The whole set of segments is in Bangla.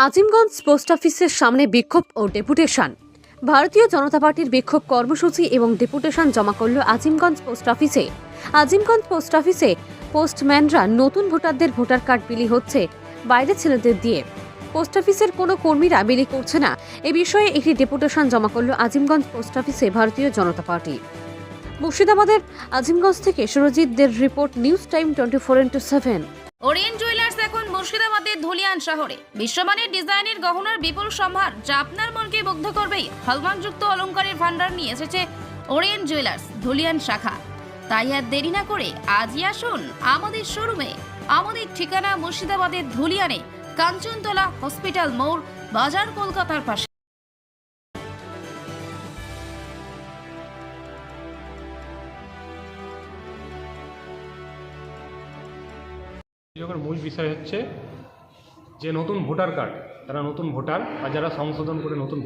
আজিমগঞ্জ পোস্ট অফিসের সামনে বিক্ষোভ ও ডেপুটেশন। ভারতীয় জনতা পার্টির বিক্ষোভ কর্মসূচি এবং ডেপুটেশন জমা করল আজিমগঞ্জ পোস্ট অফিসে। আজিমগঞ্জ পোস্ট অফিসে পোস্টম্যানরা নতুন ভোটারদের ভোটার কার্ড বিলি হচ্ছে বাইরে ছেলেদের দিয়ে। পোস্ট অফিসের কোনো কর্মীরা বিলি করছে না, এ বিষয়ে একটি ডেপুটেশন জমা করল আজিমগঞ্জ পোস্ট অফিসে ভারতীয় জনতা পার্টি। মুর্শিদাবাদের আজিমগঞ্জ থেকে সুরজিৎ দের report, news time 24x7। Orient Jewellers এখন মুর্শিদাবাদের ধুলিয়ান শহরে। বিশ্বমানের ডিজাইনের গহনার বিপুল সম্ভার যা আপনার মনকে মুগ্ধ করবেই। হলমার্কযুক্ত অলংকারের ভান্ডার নিয়ে এসেছে ওরিয়েন্ট জুয়েলার্স ধুলিয়ান শাখা। তাই আর দেরি না করে আজই আসুন আমাদের শোরুমে। আমাদের ঠিকানা মুর্শিদাবাদের ধুলিয়ানে, কাঞ্চনতলা হসপিটাল মোড়, বাজার, কলকাতার পাশে। অভিযোগের মূল বিষয় হচ্ছে যে নতুন ভোটার কার্ড, যারা নতুন ভোটার বা যারা সংশোধন করে নতুন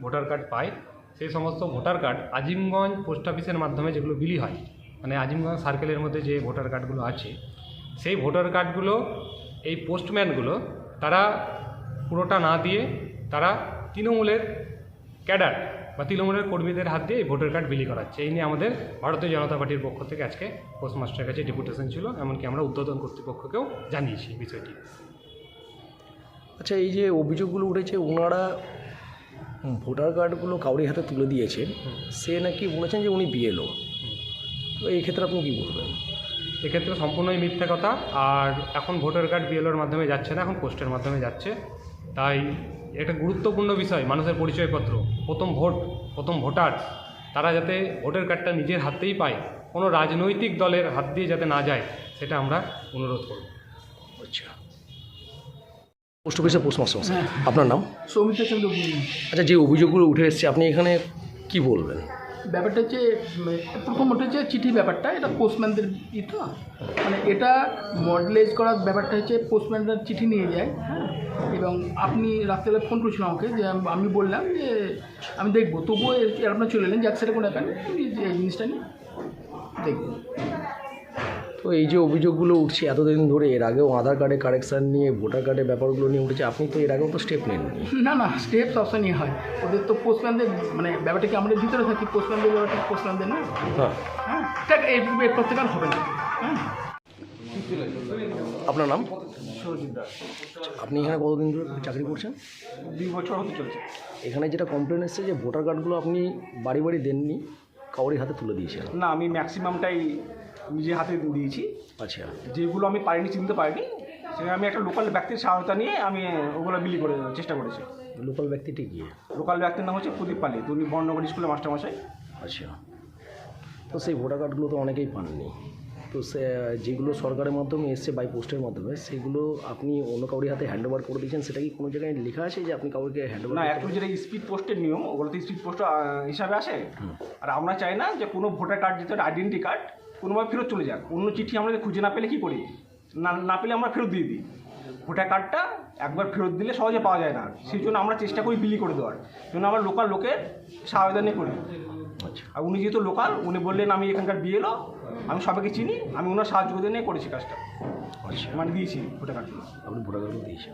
ভোটার কার্ড পায়, সেই সমস্ত ভোটার কার্ড আজিমগঞ্জ পোস্ট অফিসের মাধ্যমে যেগুলো বিলি হয়, মানে আজিমগঞ্জ সার্কেলের মধ্যে যে ভোটার কার্ডগুলো আছে, সেই ভোটার কার্ডগুলো এই পোস্টম্যানগুলো তারা পুরোটা না দিয়ে তারা তৃণমূলের ক্যাডার বা তৃণমূলের কর্মীদের হাত দিয়ে এই ভোটার কার্ড বিলি করাচ্ছে। এই নিয়ে আমাদের ভারতীয় জনতা পার্টির পক্ষ থেকে আজকে পোস্টমাস্টারের কাছে ডেপুটেশন ছিল, এমনকি আমরা উদ্বোধন কর্তৃপক্ষকেও জানিয়েছি বিষয়টি। আচ্ছা, এই যে অভিযোগগুলো উঠেছে, ওনারা ভোটার কার্ডগুলো কাউরি হাতে তুলে দিয়েছেন, সে নাকি বলেছেন যে উনি বিএলও। তো এই ক্ষেত্রে আপনি কী বলবেন? এক্ষেত্রে সম্পূর্ণই মিথ্যা কথা। আর এখন ভোটার কার্ড বিএলওর মাধ্যমে যাচ্ছে না, এখন পোস্টের মাধ্যমে যাচ্ছে। তাই এটা গুরুত্বপূর্ণ বিষয়, মানুষের পরিচয়পত্র, প্রথম ভোটার, তারা যাতে ভোটার কার্ডটা নিজের হাতেই পায়, কোনো রাজনৈতিক দলের হাত দিয়ে যাতে না যায়, সেটা আমরা অনুরোধ করব। আচ্ছা, পোস্ট অফিসের পোস্টমাস্টার মশাই, আপনার নাম? সৌমিত্র চন্দ্র গুরু। আচ্ছা, যে অভিযোগগুলো উঠে এসেছে আপনি এখানে কি বলবেন? ব্যাপারটা হচ্ছে, প্রথম হচ্ছে চিঠি ব্যাপারটা, এটা পোস্টম্যানদের তো মানে এটা মডেলাইজ করার ব্যাপারটা হচ্ছে পোস্টম্যানরা চিঠি নিয়ে যায়, হ্যাঁ। এবং আপনি রাত্রেবেলা ফোন করেছিলেন আমাকে, যে আমি বললাম যে আমি দেখবো, তবুও আপনার চলে এলেন যে সেটা কোনো ব্যাপার নেই, তুমি যে এই জিনিসটা নিয়ে দেখবো। তো এই যে অভিযোগগুলো উঠছে এতদিন ধরে, এর আগেও আধার কার্ডে কারেকশান নিয়ে ভোটার কার্ডের ব্যাপারগুলো নিয়ে উঠেছে, আপনি তো এর আগেও তো স্টেপ নেননি। না, স্টেপ সবসময় হয় ওদের, তো পোস্টম্যানদের মানে ব্যাপারটাকে আমাদের ভিতরে থাকি, পোস্টম্যানদের ব্যাপারটা পোস্টম্যানদের না, হ্যাঁ, ঠিক এই প্রত্যেকার হবে না, হ্যাঁ। আপনার নাম? আপনি এখানে কতদিন ধরে চাকরি করছেন? 2 বছর হতে চলছে। এখানে যেটা কমপ্লেন এসছে যে ভোটার কার্ডগুলো আপনি বাড়ি বাড়ি দেননি, কাউরি হাতে তুলে দিয়েছেন। না, আমি ম্যাক্সিমামটাই নিজের হাতে দিয়েছি। আচ্ছা, যেগুলো আমি চিনতে পারিনি, সেখানে আমি একটা লোকাল ব্যক্তির সহায়তা নিয়ে আমি ওগুলো বিলি করে চেষ্টা করেছি। লোকাল ব্যক্তিটি গিয়ে? লোকাল ব্যক্তির নাম হচ্ছে প্রদীপ পালি, উনি বর্ণনগর স্কুলের মাস্টারমশাই। আচ্ছা, তো সেই ভোটার কার্ডগুলো তো অনেকেই পাননি, তো সে যেগুলো সরকারের মাধ্যমে এসছে বাই পোস্টের মাধ্যমে, সেগুলো আপনি অন্য কাউরি হাতে হ্যান্ড ওভার করে দিয়েছেন, সেটা কি কোনো জায়গায় লেখা আছে যে আপনি কাউকে হ্যান্ড ওভার? না, অ্যাকচুয়ালি যেটা স্পিড পোস্টের নিয়ম, ওগুলো তো স্পিড পোস্ট হিসাবে আসে। আর আমরা চাই না যে কোনো ভোটার কার্ড, যেটা আইডেন্টি কার্ড, কোনোভাবে ফেরত চলে যাক। অন্য চিঠি আমরা খুঁজে না পেলে কী করি, না পেলে আমরা ফেরত দিয়ে দিই। ভোটার কার্ডটা একবার ফেরত দিলে সহজে পাওয়া যায় না, সেই জন্য আমরা চেষ্টা করি বিলি করে দেওয়ার জন্য। আমরা লোকাল লোকের সহায়তা নিয়ে করি। আচ্ছা, আর উনি যেহেতু লোকাল, উনি বললেন আমি এখানকার বিএলও, আমি সবাইকে চিনি, আমি ওনার সাহায্য করে নিয়ে করেছি কাজটা। আচ্ছা, মানে দিয়েছি ভোটার কার্ডগুলো। আপনি ভোটার কার্ডগুলো দিয়েছেন।